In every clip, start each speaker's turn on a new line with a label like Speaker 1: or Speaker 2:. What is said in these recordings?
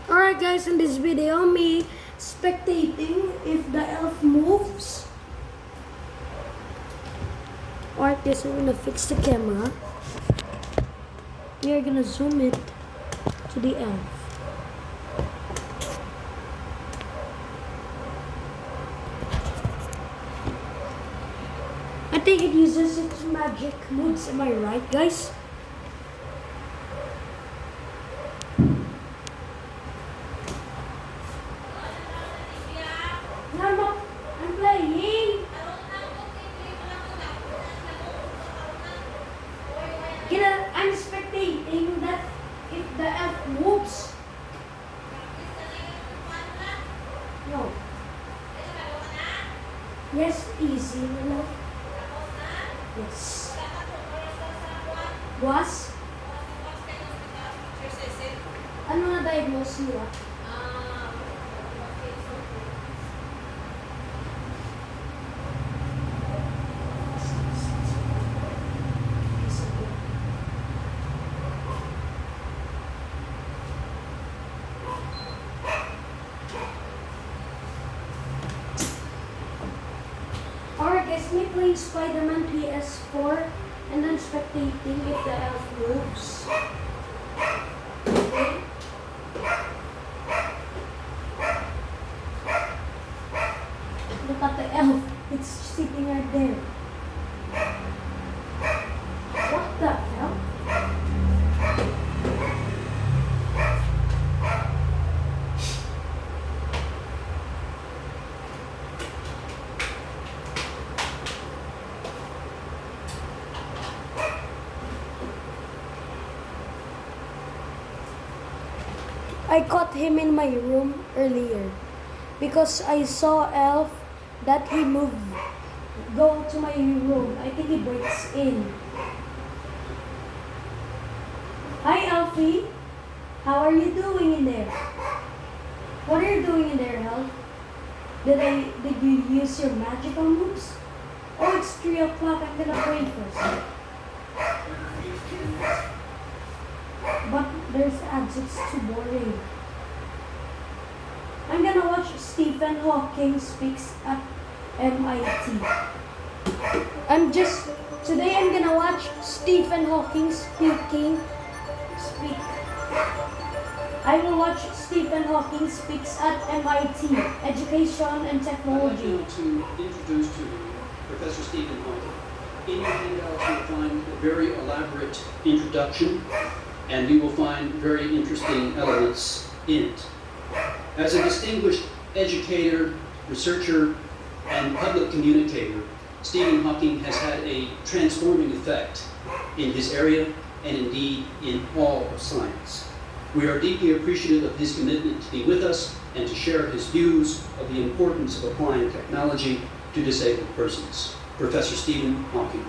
Speaker 1: Alright guys, in this video, me spectating if the elf moves. Alright guys, I'm gonna fix the camera. We are gonna zoom it to the elf. I think it uses its magic moves, am I right guys? I'm playing. I'm spectating that if the elf moves. No. Yes, easy. No. Yes. Was? Ano na diagnose nila? Alright guys, me playing Spider-Man PS4 and then spectating if the elf moves. Okay. Look at the elf, it's sitting right there. What the hell? I caught him in my room earlier because I saw Elf that he moved. Go to my room. I think he breaks in. Hi Elfie. How are you doing in there? What are you doing in there, Elf? Did you use your magical moves? Oh, it's 3 o'clock. I'm gonna pray first. But there's ads, it's too boring. I'm gonna watch Stephen Hawking speaks at MIT. Today I'm gonna watch Stephen Hawking speak. I will watch Stephen Hawking speaks at MIT, Education and Technology.
Speaker 2: I'd like to introduce to you Professor Stephen Hawking. In your handouts you'll find a very elaborate introduction, and you will find very interesting elements in it. As a distinguished educator, researcher, and public communicator, Stephen Hawking has had a transforming effect in his area and indeed in all of science. We are deeply appreciative of his commitment to be with us and to share his views of the importance of applying technology to disabled persons. Professor Stephen Hawking.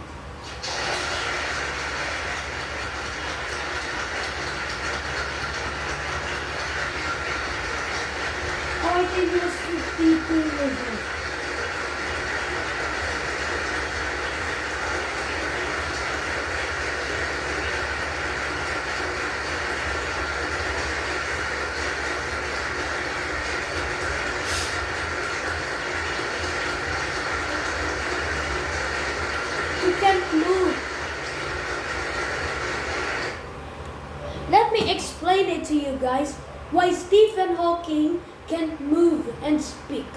Speaker 1: I think he was 52 years old. He can't move. Let me explain it to you guys why Stephen Hawking can't move and speak.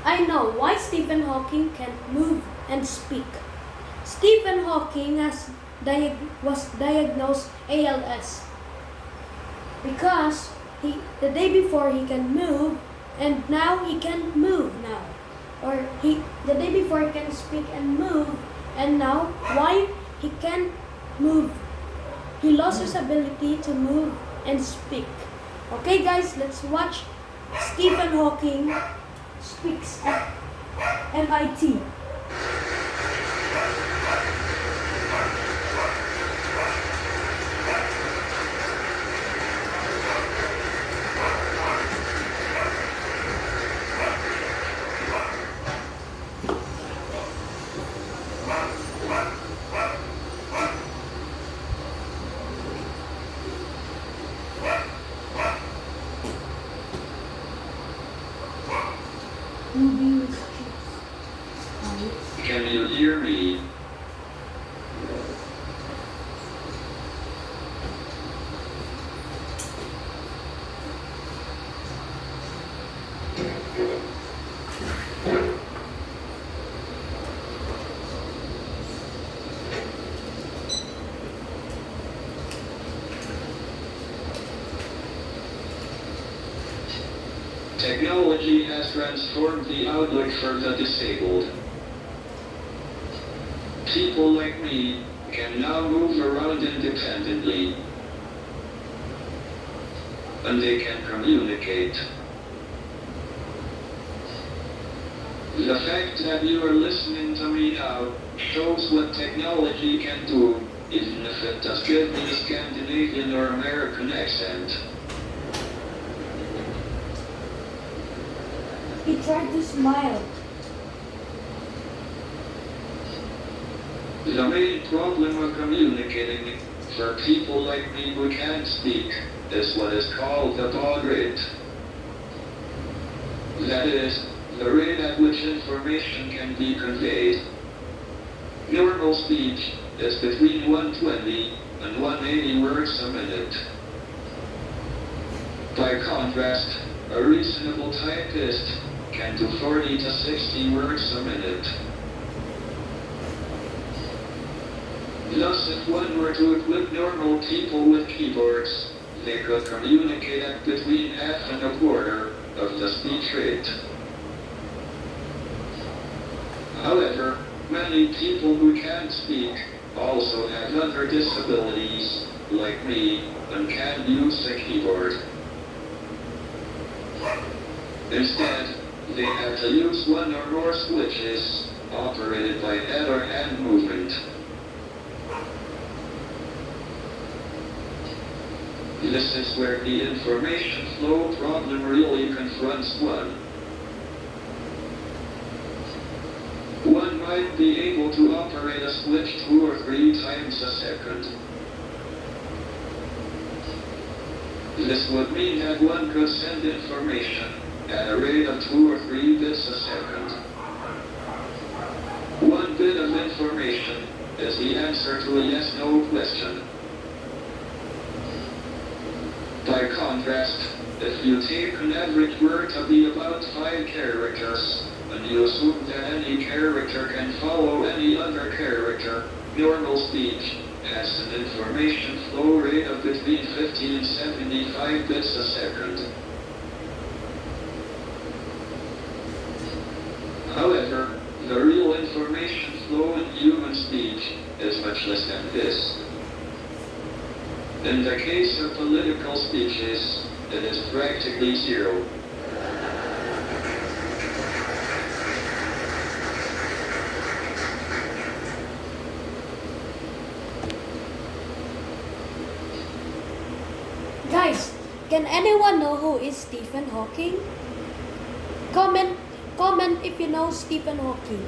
Speaker 1: I know why Stephen Hawking can't move and speak. Stephen Hawking was diagnosed ALS because the day before he can move and now he can't move now. Or the day before he can speak and move, and now why he can't move? He lost his ability to move and speak. Okay guys, let's watch Stephen Hawking speaks at MIT. Moving with chips.
Speaker 3: Can you hear me? Technology has transformed the outlook for the disabled. People like me can now move around independently, and they can communicate. The fact that you are listening to me now shows what technology can do, even if it does give me a Scandinavian or American accent.
Speaker 1: He tried to smile.
Speaker 3: The main problem of communicating for people like me who can't speak is what is called the baud rate. That is, the rate at which information can be conveyed. Normal speech is between 120 and 180 words a minute. By contrast, a reasonable typist can do 40 to 60 words a minute. Thus, if one were to equip normal people with keyboards, they could communicate at between half and a quarter of the speech rate. However, many people who can't speak also have other disabilities, like me, and can't use a keyboard. Instead, they have to use one or more switches, operated by head or hand movement. This is where the information flow problem really confronts one. One might be able to operate a switch 2 or 3 times a second. This would mean that one could send information at a rate of 2 or 3 bits a second. One bit of information is the answer to a yes-no question. By contrast, if you take an average word to be about 5 characters, and you assume that any character can follow any other character, normal speech has an information flow rate of between 50 and 75 bits a second. However, the real information flow in human speech is much less than this. In the case of political speeches, it is practically zero.
Speaker 1: Guys, can anyone know who is Stephen Hawking? Comment if you know Stephen Hawking.